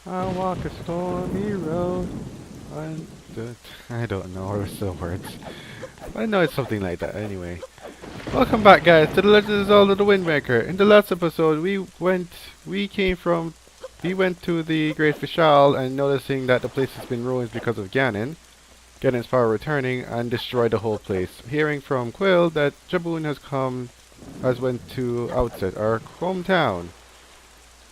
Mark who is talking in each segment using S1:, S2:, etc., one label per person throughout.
S1: I'll walk a stormy road. I don't know, or the words. I know it's something like that. Anyway, welcome back, guys, to the Legend of Zelda: The Wind Waker. In the last episode, we went to the Great Fishal and noticing that the place has been ruined because of Ganon's power returning and destroyed the whole place. Hearing from Quill that Jaboon has went to Outset, our hometown,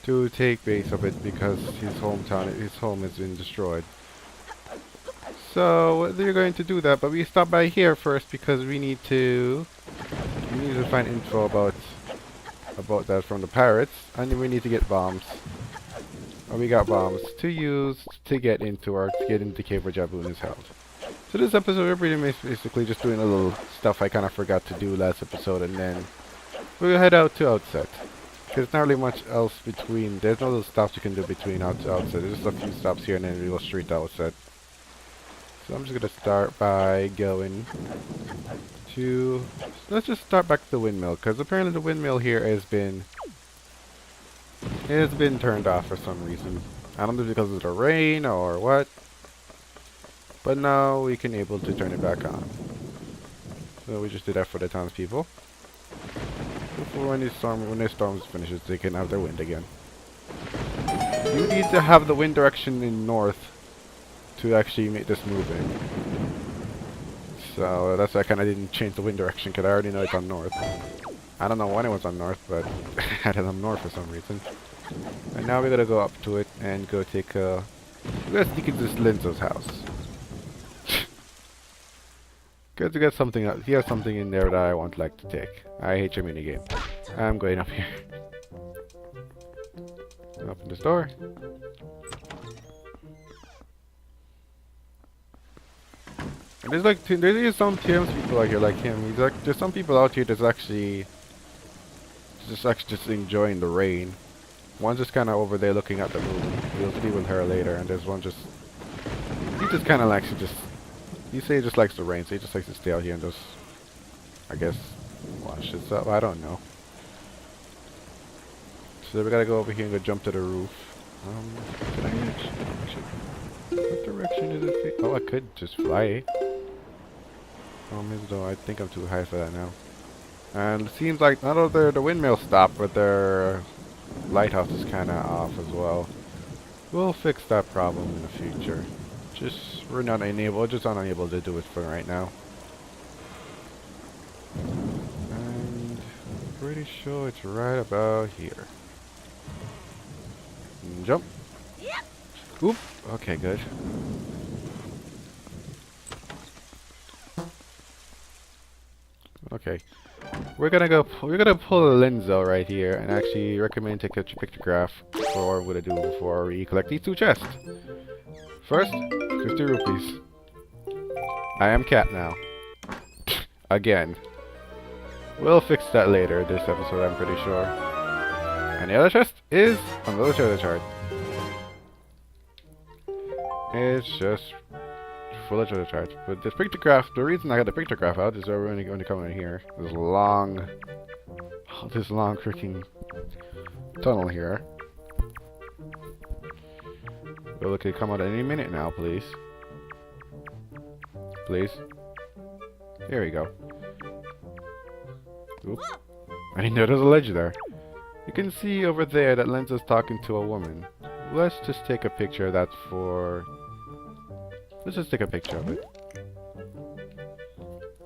S1: to take base of it because his home has been destroyed. So they're going to do that, but we stop by here first because we need to find info about that from the pirates, and then we need to get bombs. And we got bombs to use to get into the cave where Jaboon is held. So this episode we're basically just doing a little stuff I kind of forgot to do last episode, and then we'll head out to Outset. There's not really much else between. There's no little stops you can do between Outset. There's just a few stops here, and then we go straight to Outset. So I'm just gonna start by going to. Let's just start back to the windmill, because apparently the windmill here has been turned off for some reason. I don't know if it's because of the rain or what, but now we can able to turn it back on. So we just did that for the townspeople. Before when the storm finishes, they can have their wind again. You need to have the wind direction in north to actually make this moving. So that's why I kind of didn't change the wind direction, because I already know it's on north. I don't know when it was on north, but I had it on north for some reason. And now we're gonna go up to it and go take a. We're gonna sneak into this Linzo's house. Good to get something out. He has something in there that I won't like to take. I hate your minigame. I'm going up here. Open this door. And there's some TMs people out here like him. There's some people out here that's actually just enjoying the rain. One's just kind of over there looking at the moon. We'll see with her later. And there's one he just kind of likes to just. You say he just likes the rain, so he just likes to stay out here and just, I guess, wash this up. I don't know. So we gotta go over here and go jump to the roof. Can I actually, what direction is it? Oh, I could just fly. Though I think I'm too high for that now. And it seems like not only the windmill stopped, but their lighthouse is kind of off as well. We'll fix that problem in the future. We're just unable to do it for right now. And I'm pretty sure it's right about here. Jump. Oop. Okay, good. Okay. We're gonna pull a Lenzo right here, and actually recommend take a pictograph for what we're gonna do before we collect these two chests. First, 50 rupees. I am cat now. Again. We'll fix that later this episode, I'm pretty sure. And the other chest is on the other side of the chart. It's just full of treasure charts. But this pictograph, the reason I got the pictograph out is we're only going to come in here. This long freaking tunnel here. Well, it could come out any minute now, please. Please. There we go. Oop. I didn't know there was a ledge there. You can see over there that Lenzo's talking to a woman. Let's just take a picture of that for... Let's just take a picture of it.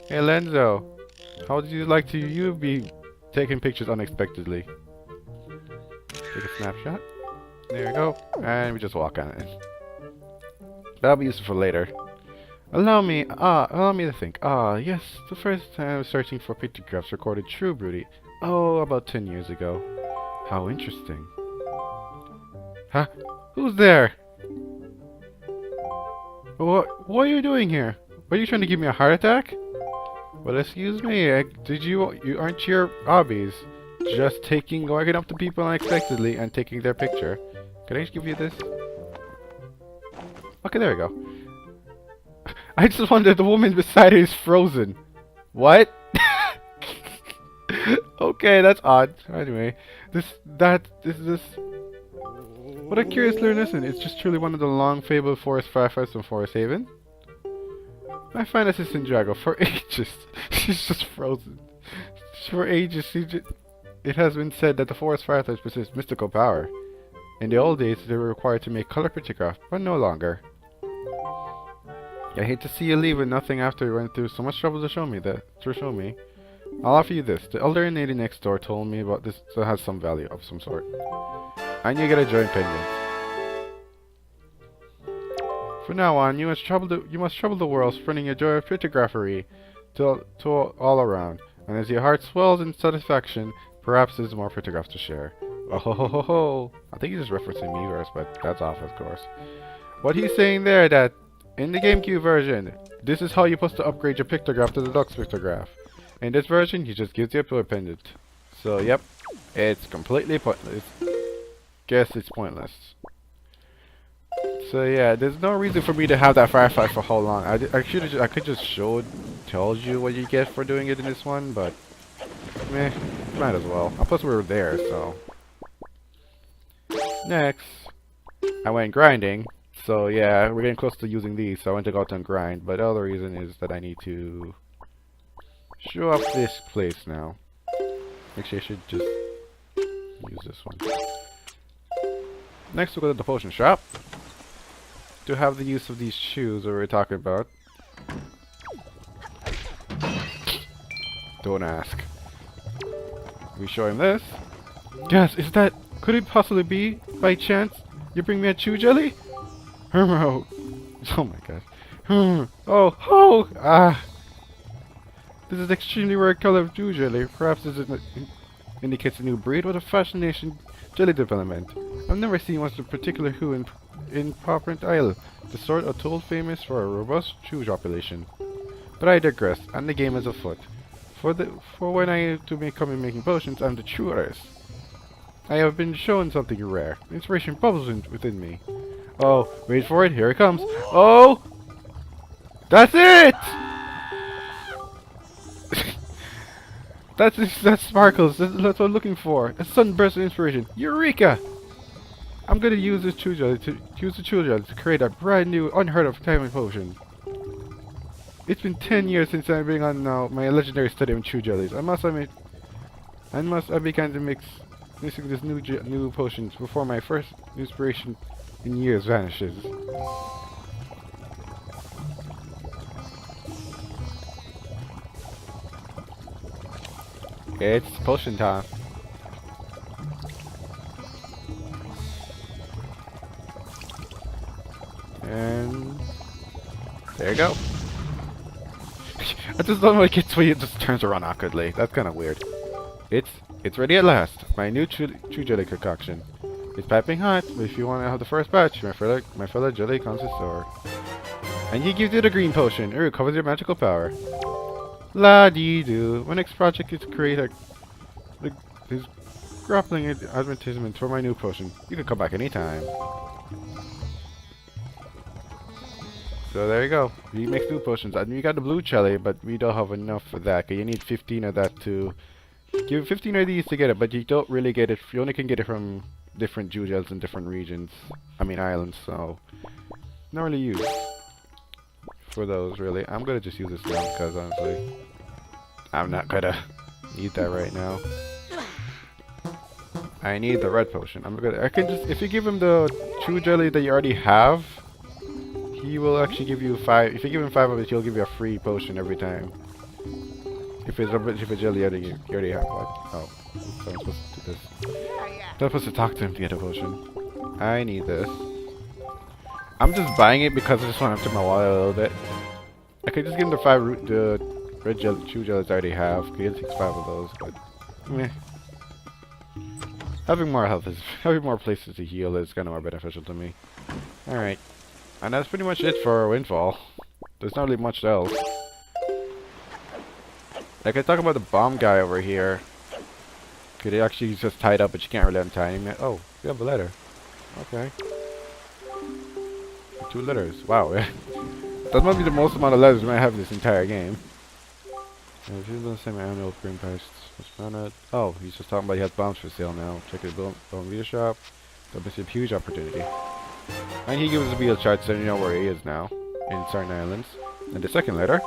S1: Hey Lenzo, how would you like to be taking pictures unexpectedly? Take a snapshot. There we go. And we just walk on it. That'll be useful for later. Allow me to think. Yes, the first time I was searching for pictographs recorded true beauty. Oh, about 10 years ago. How interesting. Huh? Who's there? What are you doing here? Are you trying to give me a heart attack? Well, excuse me. You aren't your hobbies just walking up to people unexpectedly and taking their picture. Can I just give you this? Okay, there we go. I just wondered the woman beside her is frozen. What? Okay, that's odd. Anyway, this What a curious little innocent. It's just truly one of the long fabled forest firefights from Forest Haven. My fine assistant Drago, for ages, she's just frozen. For ages, it has been said that the forest fireflies possess mystical power. In the old days, they were required to make color pictographs, but no longer. I hate to see you leave with nothing after you went through so much trouble to show me. I'll offer you this. The elder lady next door told me about this, so it has some value of some sort. And you get a joint pendant. From now on, you must trouble the world, spreading your joy of pictography to all around. And as your heart swells in satisfaction, perhaps there's more pictographs to share. Oh ho ho ho ho! I think he's just referencing Miiverse, but that's off, of course. What he's saying there, that in the GameCube version, this is how you're supposed to upgrade your pictograph to the deluxe pictograph. In this version, he just gives you a pure pendant. So, yep, it's completely pointless. Guess it's pointless. So yeah, there's no reason for me to have that firefight for how long. I could just told you what you get for doing it in this one, but meh, might as well. Plus we were there, so. Next, I went grinding. So yeah, we're getting close to using these, so I went to go out and grind. But the other reason is that I need to show off this place now. Actually, I should just use this one. Next, we'll go to the potion shop to have the use of these shoes that we were talking about. Don't ask. We show him this. Yes, could it possibly be, by chance, you bring me a chew jelly? Oh my gosh. This is extremely rare color of chew jelly. Perhaps this indicates a new breed or the fascination jelly development. I've never seen one in particular who in Pauperant Isle, the sort of tool famous for a robust chew population. But I digress, and the game is afoot. For when I am to become making potions, I'm the true artist. I have been shown something rare. Inspiration bubbles within me. Oh, wait for it, here it comes. Oh! That's it! That sparkles, that's what I'm looking for. A sudden burst of inspiration. Eureka! I'm gonna use this chew jelly to create a brand new, unheard of diamond potion. It's been 10 years since I've been on my legendary study of chew jellies. I began to mixing this new potions before my first inspiration in years vanishes. It's potion time. And there you go. I just don't know, it gets where it just turns around awkwardly. That's kind of weird. It's ready at last. My new chew jelly concoction. It's piping hot, but if you want to have the first batch, my fellow jelly connoisseur. And he gives you the green potion. It recovers your magical power. La-dee-doo. My next project is to create this grappling advertisement for my new potion. You can come back anytime. So there you go. We make new potions. And we got the blue jelly, but we don't have enough for that. Cause you need 15 of that to give 15 of these to get it, but you don't really get it. You only can get it from different chew gels in different regions. I mean islands. So not really used for those really. I'm gonna just use this now because honestly, I'm not gonna need that right now. I need the red potion. I can just, if you give him the chew jelly that you already have, he will actually give you 5. If you give him 5 of it, he'll give you a free potion every time. If it's a jelly you already have. What? Oh, so I'm supposed to do this. I'm supposed to talk to him to get a potion. I need this. I'm just buying it because I just want to empty my wallet a little bit. I could just give him the red chew jellies I already have. He takes 5 of those, but meh. Having more places to heal is kind of more beneficial to me. Alright. And that's pretty much it for Windfall. There's not really much else. I can talk about the bomb guy over here. Okay, they actually he's just tied up, but you can't really untie him. Oh, we have a letter. Okay. 2 letters. Wow. That must be the most amount of letters we might have in this entire game. If you don't say my annual green posts, oh, he's just talking about he has bombs for sale now. Check his bomb media shop. So it's a huge opportunity. And he gives us a Beetle chart so you know where he is now. In certain islands. And the second letter.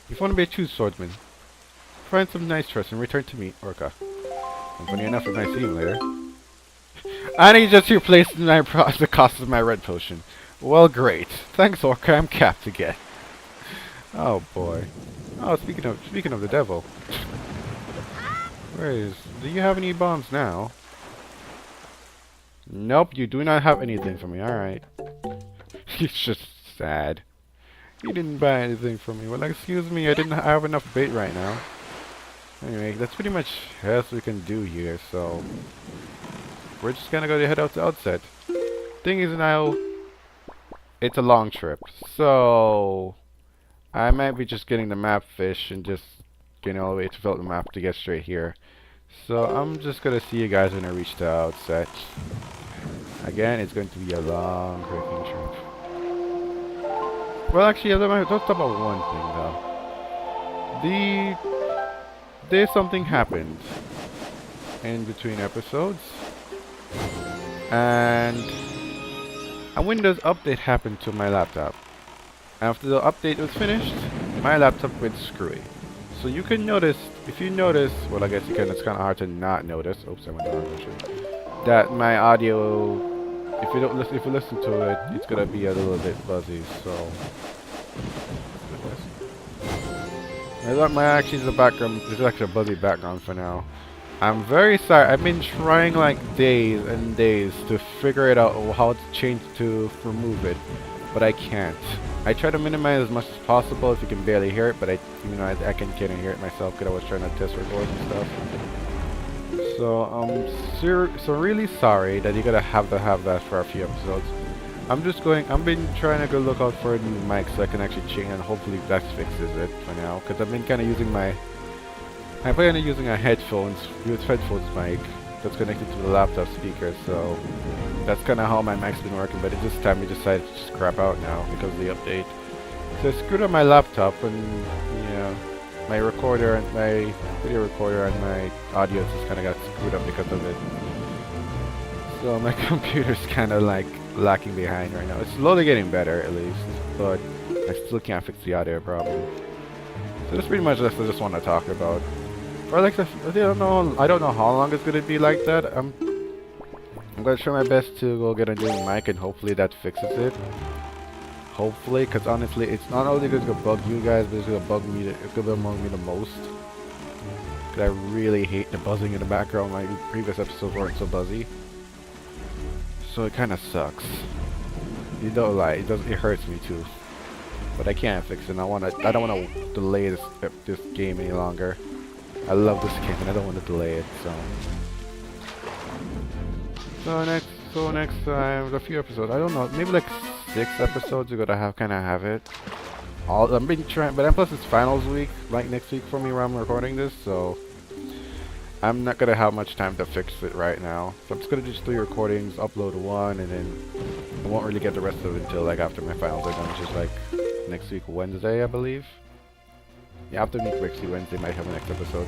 S1: If you want to be a true swordsman, find some nice trust and return to me, Orca. And funny enough, it's nice seeing you later. And he just replaced the cost of my red potion. Well, great. Thanks, Orca. I'm capped again. Oh boy. Oh, speaking of the devil. Where is? Do you have any bombs now? Nope, you do not have anything for me. All right. He's just sad. You didn't buy anything from me. Well, excuse me, I didn't have enough bait right now. Anyway, that's pretty much else we can do here, so we're just gonna go head out to Outset. Thing is now, it's a long trip, so I might be just getting the map fish and just getting all the way to fill out the map to get straight here. So I'm just gonna see you guys when I reach the Outset. Again, it's going to be a long hiking trip. Well, actually, let's talk about one thing though. There's something happened in between episodes, and a Windows update happened to my laptop. After the update was finished, my laptop went screwy. So you can notice, if you notice, well, I guess you can. It's kind of hard to not notice. Oops, I went the wrong direction. That my audio, if you listen to it, it's gonna be a little bit buzzy. So. I thought my actually the background is actually a buzzy background for now. I'm very sorry. I've been trying like days and days to figure it out how to change to remove it, but I can't. I try to minimize as much as possible if you can barely hear it, but I can't hear it myself because I was trying to test record and stuff. So so really sorry that you're gonna have that for a few episodes. I've been trying to go look out for a new mic so I can actually change, and hopefully that fixes it for now. Because I've been kind of using a headphones mic that's connected to the laptop speaker. So that's kind of how my mic's been working. But at this time, we decided to just crap out now because of the update. So I screwed up my laptop, and my recorder and my video recorder and my audio just kind of got screwed up because of it. So my computer's kind of like lacking behind right now. It's slowly getting better at least, but I still can't fix the audio problem. So that's pretty much what I just want to talk about. Or like I don't know how long it's gonna be like that. I'm gonna try my best to go get a new mic and hopefully that fixes it. Hopefully, because honestly, it's not only gonna bug you guys, but it's gonna bug me. It's gonna bug me the most. Because I really hate the buzzing in the background. My previous episodes weren't so buzzy. So it kind of sucks. You don't lie. It hurts me too. But I can't fix it. I don't want to delay this game any longer. I love this game and I don't want to delay it. So next time, a few episodes. I don't know. Maybe like 6 episodes. We're gonna have it. I've been trying, but plus it's finals week, like next week for me where I'm recording this. So I'm not gonna have much time to fix it right now. So I'm just gonna do 3 recordings, upload 1, and then I won't really get the rest of it until like after my finals are done, which is like next week Wednesday, I believe. Yeah, after next week Wednesday might have the next episode.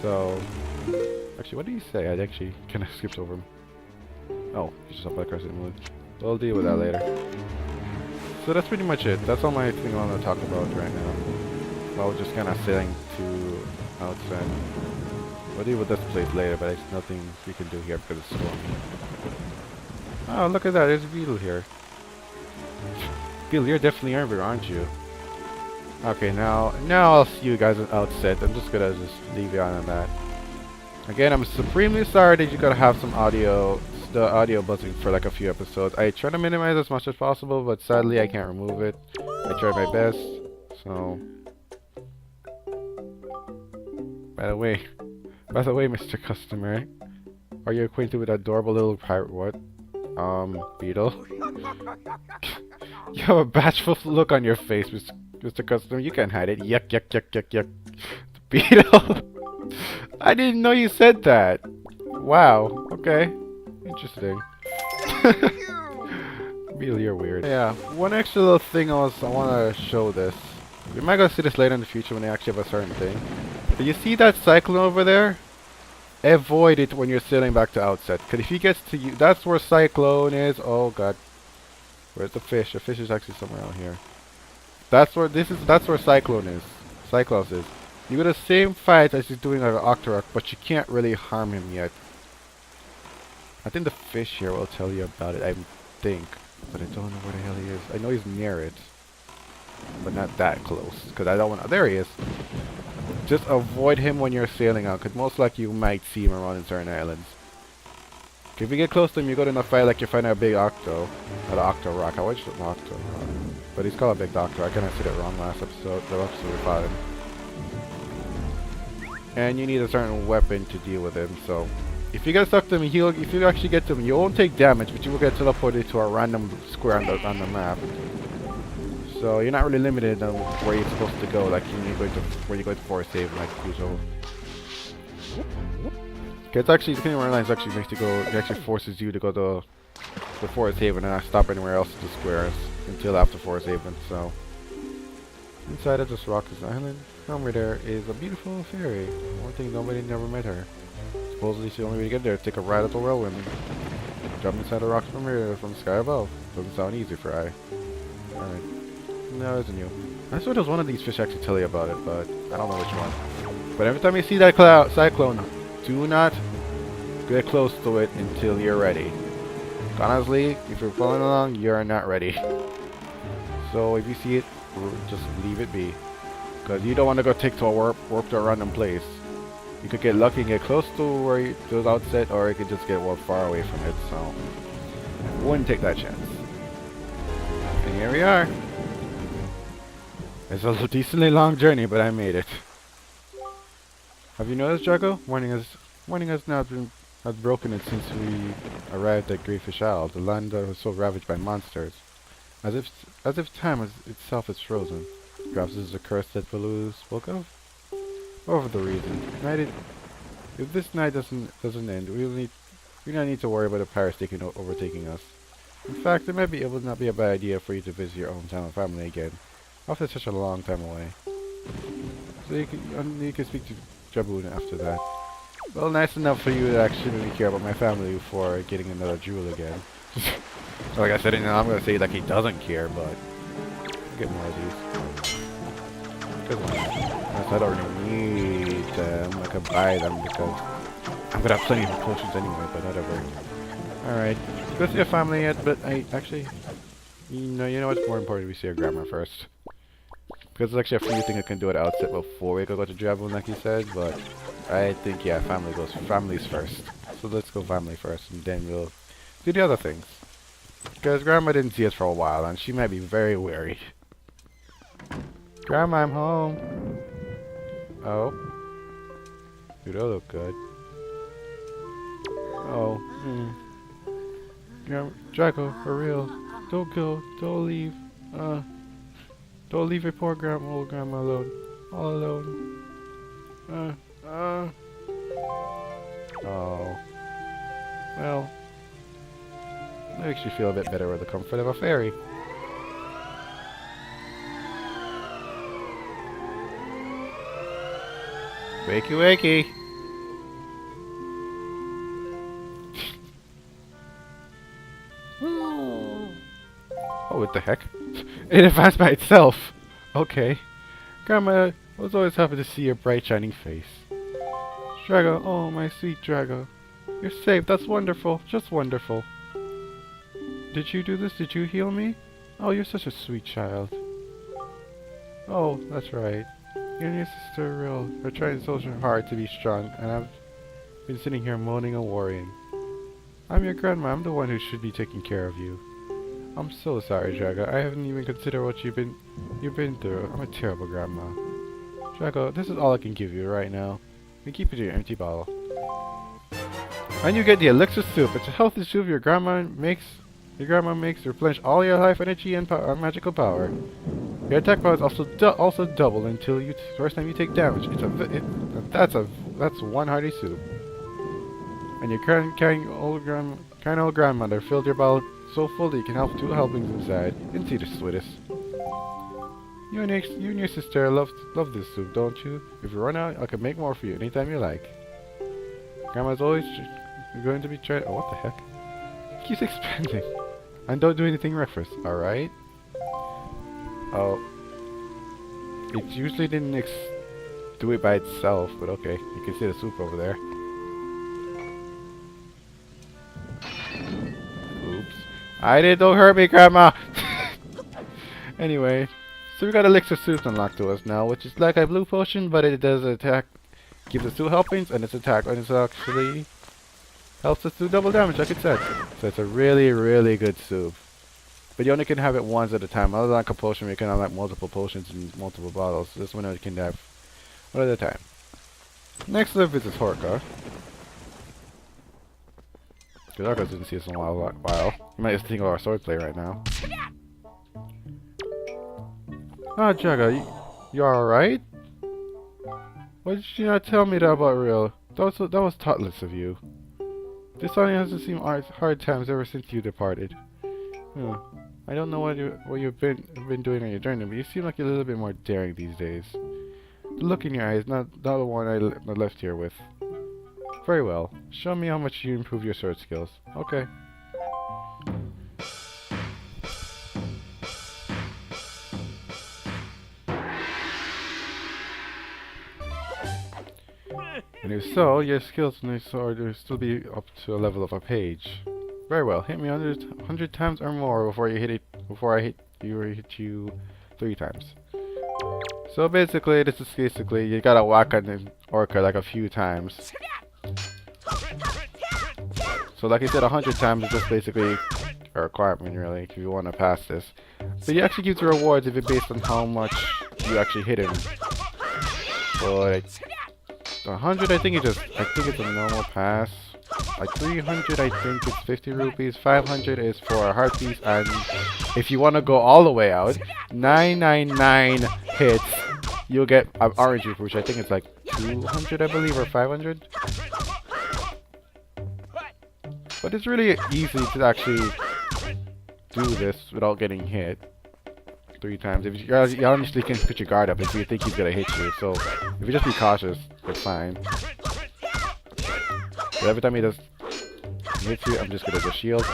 S1: So actually, what did he say? I actually kind of skipped over him. Oh, he's just up by the crescent moon. We'll deal with that later. So that's pretty much it. That's all my thing I want to talk about right now. I was just kind of sailing to Outset. We'll deal with this place later, but there's nothing we can do here because it's stormy. Oh, look at that. There's a beetle here. Beetle, you're definitely everywhere, aren't you? Okay, now I'll see you guys at Outset. I'm just gonna leave you on that. Again, I'm supremely sorry that you gotta have the audio buzzing for like a few episodes. I try to minimize as much as possible, but sadly I can't remove it. I tried my best. So, by the way, Mr. Customer, are you acquainted with that adorable little pirate beetle? You have a bashful look on your face, Mr. Customer. You can't hide it. Yuck, yuck, yuck, yuck, yuck. Beetle? I didn't know you said that. Wow. Okay. Interesting. Beetle, you're weird. Yeah. One extra little thing I want to show this. We might go see this later in the future when they actually have a certain thing. Do you see that cyclone over there? avoid it when you're sailing back to Outset. Because if he gets to you, that's where Cyclone is. Oh god. Where's the fish? The fish is actually somewhere out here. That's where that's where Cyclone is. Cyclops is. You got the same fight as he's doing like an Octorok, but you can't really harm him yet. I think the fish here will tell you about it, I think. But I don't know where the hell he is. I know he's near it. But not that close. Because I don't want to... There he is. Just avoid him when you're sailing out. Because most likely you might see him around in certain islands. If you get close to him, you go in a fight like you're fighting a big Octo. Not Octorok. I always said Octo. But he's called a big Doctor. I kind of said it wrong last episode. The episode we fought him. And you need a certain weapon to deal with him. So if you get stuck to him, if you actually get to him, you won't take damage, but you will get teleported to a random square on the map. So you're not really limited on where you're supposed to go, like when you're going to Forest Haven, like usual. It's actually, the Kingdom Airlines actually makes you go, it actually forces you to go to the Forest Haven and not stop anywhere else at the squares until after Forest Haven. So inside of this rock is an island. Somewhere there is a beautiful fairy. One thing, nobody never met her. Supposedly the only way to get there is take a ride at the whirlwind. Jump inside the rocks from the sky above. Doesn't sound easy for I. Alright. No, isn't you. I swear there's one of these fish actually tell you about it, but I don't know which one. But every time you see that cyclone, do not get close to it until you're ready. Honestly, if you're following along, you're not ready. So if you see it, just leave it be. Because you don't want to go take to a warp to a random place. You could get lucky and get close to where it goes Outset, or you could just get warped far away from it, so wouldn't take that chance. And here we are. It's a decently long journey, but I made it. Have you noticed, Jago? Morning has now has broken it since we arrived at Greyfish Isle, the land that was so ravaged by monsters. As if time itself is frozen. Perhaps this is a curse that Baloo spoke of? Whatever the reason, if this night doesn't end, we don't need to worry about the pirates overtaking us. In fact, it would not be a bad idea for you to visit your hometown and family again, after such a long time away. So you can speak to Jaboon after that. Well, nice enough for you to actually really care about my family before getting another jewel again. So like I said, I'm gonna say like he doesn't care, but I'll get more of these. Good one. I don't really need them. I could buy them because I'm gonna have plenty of potions anyway, but whatever. Alright. Go see your family yet, but I actually... You know what's more important? We see your grandma first. Because there's actually a few things I can do at Outset before we go to Jaboon, like you said, but I think, yeah, families first. So let's go family first, and then we'll do the other things. Because Grandma didn't see us for a while, and she might be very worried. Grandma, I'm home. Oh. Dude, that look good. Oh. Draco, for real. Don't go. Don't leave. Don't leave your poor old grandma alone. All alone. Oh. Well. That makes you feel a bit better with the comfort of a fairy. Wakey wakey! Oh, what the heck? It advanced by itself! Okay. Grandma, I was always happy to see your bright shining face. Drago, oh my sweet Drago. You're safe, that's wonderful, just wonderful. Did you do this? Did you heal me? Oh, you're such a sweet child. Oh, that's right. You and your sister are trying so hard to be strong, and I've been sitting here moaning and worrying. I'm your grandma, I'm the one who should be taking care of you. I'm so sorry, Drago. I haven't even considered what you've been through. I'm a terrible grandma. Drago, this is all I can give you right now. You keep it in your empty bottle. And you get the elixir soup. It's a healthy soup your grandma makes to replenish all your life energy and magical power. Your attack power is also double until first time you take damage. That's one hearty soup. And your kind old grandmother filled your bottle so full that you can help 2 helpings inside. Isn't he the sweetest? You and your sister love this soup, don't you? If you run out, I can make more for you anytime you like. Grandma's always going to be trying. Oh, what the heck? It keeps expanding. And don't do anything reckless, alright? Oh. It usually didn't do it by itself, but okay. You can see the soup over there. Oops. Don't hurt me, Grandma! Anyway. So we got elixir soup unlocked to us now, which is like a blue potion, but it does attack, gives us 2 helpings, and its attack, and it's actually helps us do double damage, like it said. So it's a really, really good soup. But you only can have it once at a time. Other than a potion, you can have like multiple potions in multiple bottles. This one you can have one at a time. Next up is Horka. Because Horka didn't see us in a while. You might just think of our swordplay right now. Ah, Jagga, you alright? Why did you not tell me that about real? That was thoughtless of you. This only hasn't seemed hard times ever since you departed. I don't know what you've been doing on your journey, but you seem like you're a little bit more daring these days. The look in your eyes, not the one I left here with. Very well. Show me how much you improve your sword skills. Okay. And if so, your skills in this sword will still be up to a level of a page. Very well. Hit me 100 times or more before you hit it. Before I hit you 3 times. So basically, this is basically you gotta whack on the orca like a few times. So like I said, 100 times is just basically a requirement, really, if you want to pass this. But he actually gives you rewards if it's based on how much you actually hit him. So like 100, I think it's a normal pass. Like 300, I think it's 50 rupees. 500 is for a heart piece, and if you want to go all the way out, 999 hits, you'll get an orange rupee, which I think it's like 200, I believe, or 500. But it's really easy to actually do this without getting hit 3 times. If you honestly can put your guard up if you think he's gonna hit you. So if you just be cautious, it's fine. But every time he hits you, I'm just gonna just shield.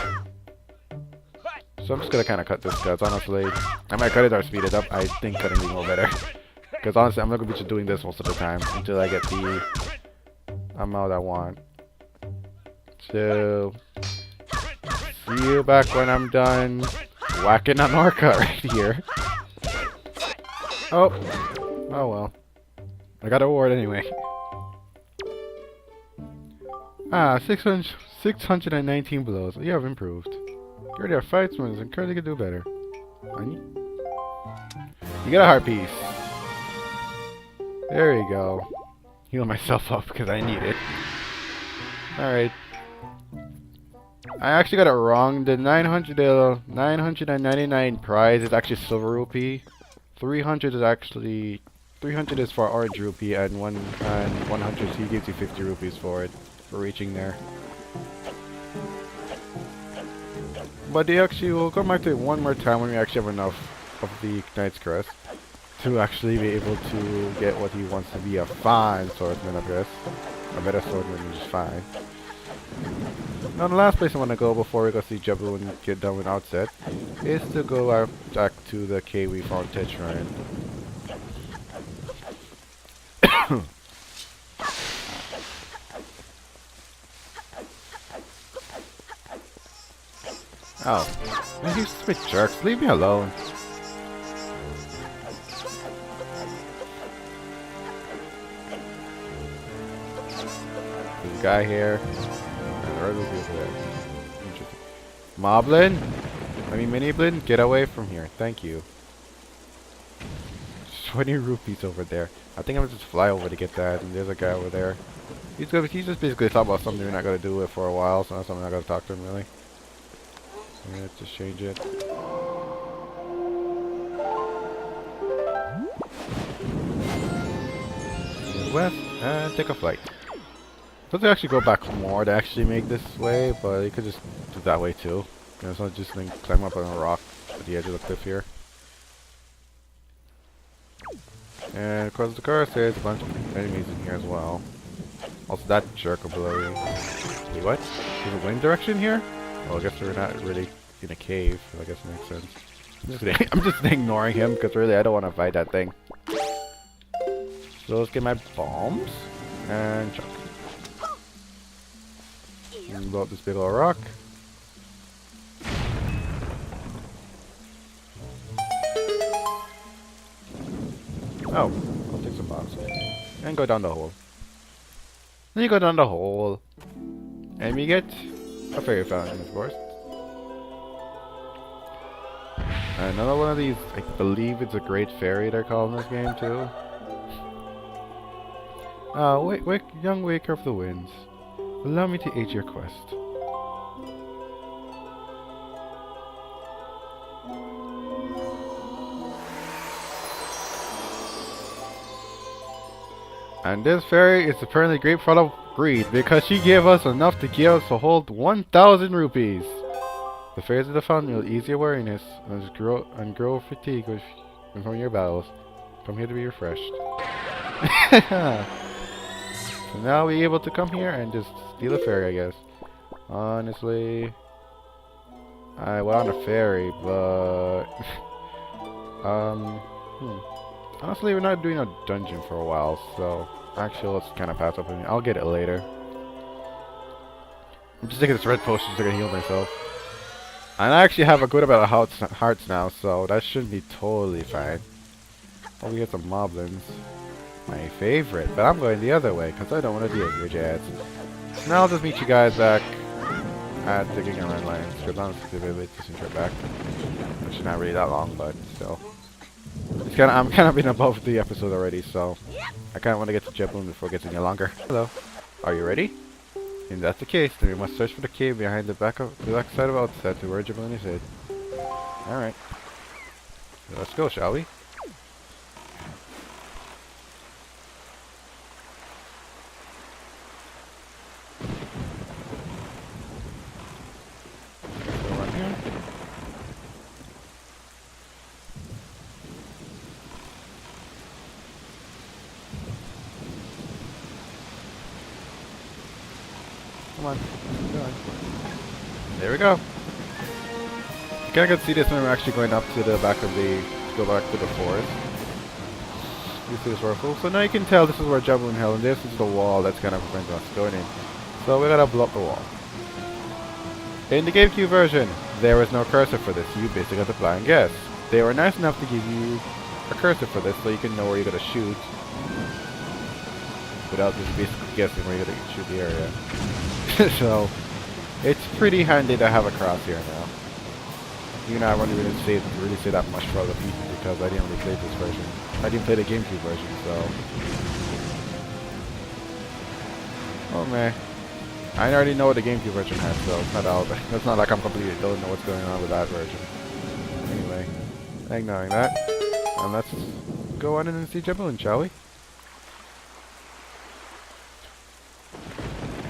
S1: So I'm just gonna kind of cut this, because honestly, I might cut it or speed it up. I think cutting is more better. Because honestly, I'm not gonna be just doing this most of the time until I get the amount I want. So see you back when I'm done whacking an orca right here. Oh well. I got a reward anyway. Ah, 619 blows. You have improved. You already have 5 swings and currently can do better. You get a heart piece. There you go. Heal myself up because I need it. Alright. I actually got it wrong. The 999 prize is actually silver rupee. 300 is for orange rupee, and 100 he gives you 50 rupees for it, for reaching there. But they actually will come back to it one more time when we actually have enough of the Knight's Crest to actually be able to get what he wants to be, a fine swordsman, I guess. A better swordsman, which is fine. Now the last place I want to go before we go see Jabu and get done with Outset is to go back to the cave we found Tetrine. Oh, man, you stupid jerks, leave me alone. There's a guy here. Moblin? I mean Mini-Blin? Get away from here. Thank you. 20 rupees over there. I think I'm gonna just fly over to get that, and there's a guy over there. He's just basically talking about something we're not gonna do it for a while, so I'm not gonna talk to him really. Yeah, just change it. West and take a flight. Doesn't actually go back more to actually make this way, but you could just do that way too. You know, so just then climb up on a rock at the edge of the cliff here. And across the course there's a bunch of enemies in here as well. Also, that jerk will blow you. Wait, what? There's a wind direction here? Well, I guess we're not really in a cave. So I guess it makes sense. I'm just ignoring him because really I don't want to fight that thing. So let's get my bombs and jump. And blow up this big old rock. Oh, I'll take some bombs. And go down the hole. Then you go down the hole. And we get a fairy fountain, of course. Another one of these, I believe it's a great fairy they're calling this game too. Young waker of the winds. Allow me to aid your quest. And this fairy is apparently great full of greed because she gave us enough to give us a whole 1,000 rupees. The fairies of the fountain will ease your weariness and grow fatigue from your battles. Come here to be refreshed. So now we're able to come here and just steal a fairy, I guess. Honestly, I want a fairy, but honestly, we're not doing a dungeon for a while, so actually, let's kind of pass up on it. I'll get it later. I'm just taking this red potion so I can heal myself. And I actually have a good amount of hearts now, so that should be totally fine. Oh, we get some moblins. My favorite, but I'm going the other way because I don't want to deal with your jazz. Now I'll just meet you guys back at the Gigaland Lines because honestly, just intro back. Which is not really that long, but still. I'm kind of been above the episode already, so I kind of want to get to Jabun before it gets any longer. Hello, are you ready? If that's the case, then we must search for the cave behind the back side of Outset to where Jabun is hid. All right, let's go, shall we? Come on. There we go. You kind of can see this when we're actually going up to the back of the, go back to the forest. You see this waterfall? So now you can tell this is where Jabun held, and this is the wall that's kind of preventing us going in. So we're gonna blow up the wall. In the GameCube version, there was no cursor for this. You basically have to blind guess. They were nice enough to give you a cursor for this, so you can know where you're gonna shoot, without just basically guessing where you're gonna shoot the area. So, it's pretty handy to have a crosshair now. Even though I wouldn't really say that much for other people because I didn't really play this version. I didn't play the GameCube version, so. Oh man. I already know what the GameCube version has, so it's not all. It's not like I'm completely don't know what's going on with that version. Anyway, ignoring that, and let's go on in and see Jabun, shall we?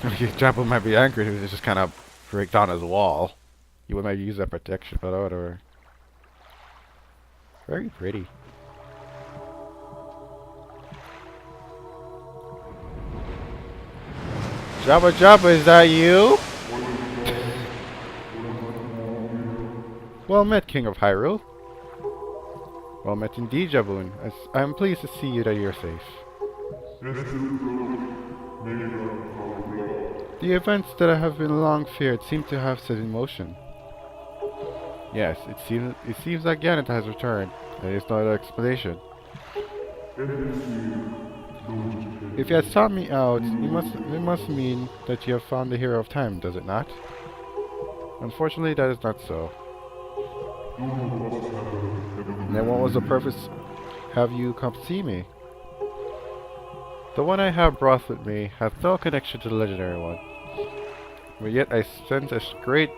S1: Jabun might be angry if it's just kind of break down his wall. You would maybe use that protection, but whatever. Very pretty. Jabba Jabba, is that you? Well met, King of Hyrule. Well met indeed, Jabun. I am pleased to see you that you're safe. The events that I have been long feared seem to have set in motion. Yes, it seems like Ganon has returned. There is no other explanation. If you had sought me out, it must mean that you have found the hero of time, does it not? Unfortunately, that is not so. Then what was the purpose have you come to see me? The one I have brought with me has no connection to the legendary one. But yet I sense a great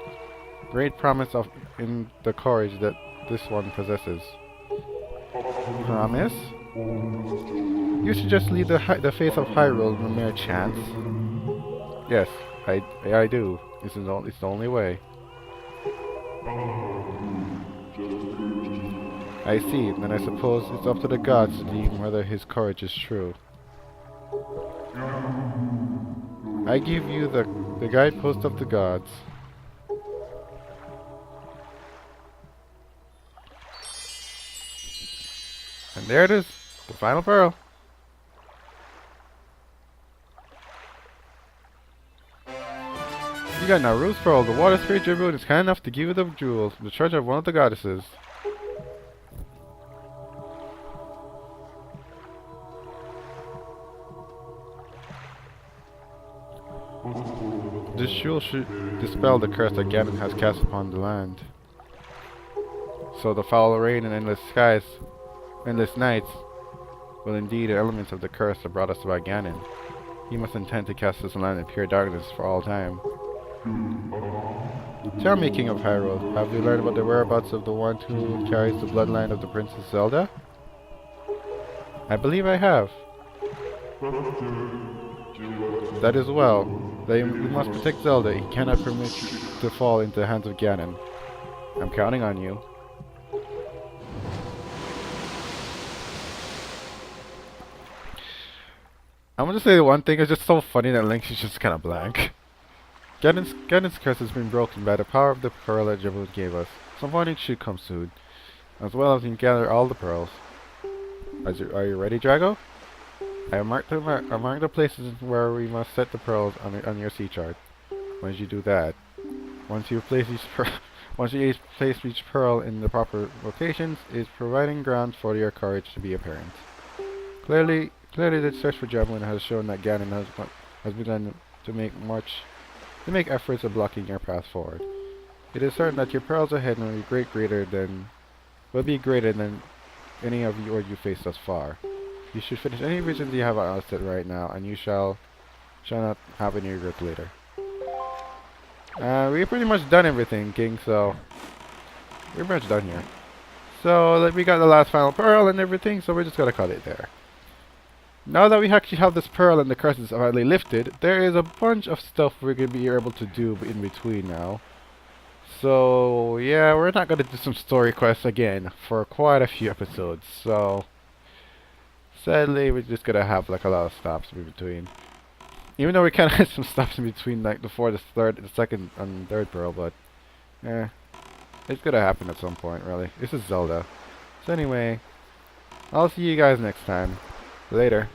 S1: promise in the courage that this one possesses. Promise? You should just leave the face of Hyrule in a mere chance. Yes, I do. It's the only way. I see. Then I suppose it's up to the gods to deem whether his courage is true. I give you the guidepost of the gods. And there it is, the final pearl. You got Nayru's pearl. The water spirit Jaboon is kind enough to give you the jewels, the treasure of one of the goddesses. This jewel should dispel the curse that Ganon has cast upon the land. So the foul rain and endless skies, endless nights, will indeed be elements of the curse that brought us by Ganon. He must intend to cast this land in pure darkness for all time. Tell me, King of Hyrule, have you learned about the whereabouts of the one who carries the bloodline of the Princess Zelda? I believe I have. That is well. We must protect Zelda. He cannot permit to fall into the hands of Ganon. I'm counting on you. I'm gonna say one thing, it's just so funny that Link is just kinda blank. Ganon's curse has been broken by the power of the pearl that Jaboon gave us. Some findings should come soon, as well as we can gather all the pearls. Are you ready, Drago? I marked the places where we must set the pearls on your sea chart. Once you do that, once you place each pearl in the proper locations, is providing grounds for your courage to be apparent. Clearly, the search for Javelin has shown that Ganon has begun to make efforts of blocking your path forward. It is certain that your pearls ahead will be greater than any of you faced thus far. You should finish any visions you have on Outset right now, and you shall not have any regrets later. We're pretty much done everything, King, so we're pretty much done here. So we got the last final pearl and everything, so we're just gonna cut it there. Now that we actually have this pearl and the curse is finally lifted, there is a bunch of stuff we're gonna be able to do in between now. So yeah, we're not gonna do some story quests again for quite a few episodes, so sadly we're just gonna have like a lot of stops in between. Even though we kinda had some stops in between, like before the second and third pearl, but it's gonna happen at some point, really. This is Zelda. So anyway, I'll see you guys next time. Later.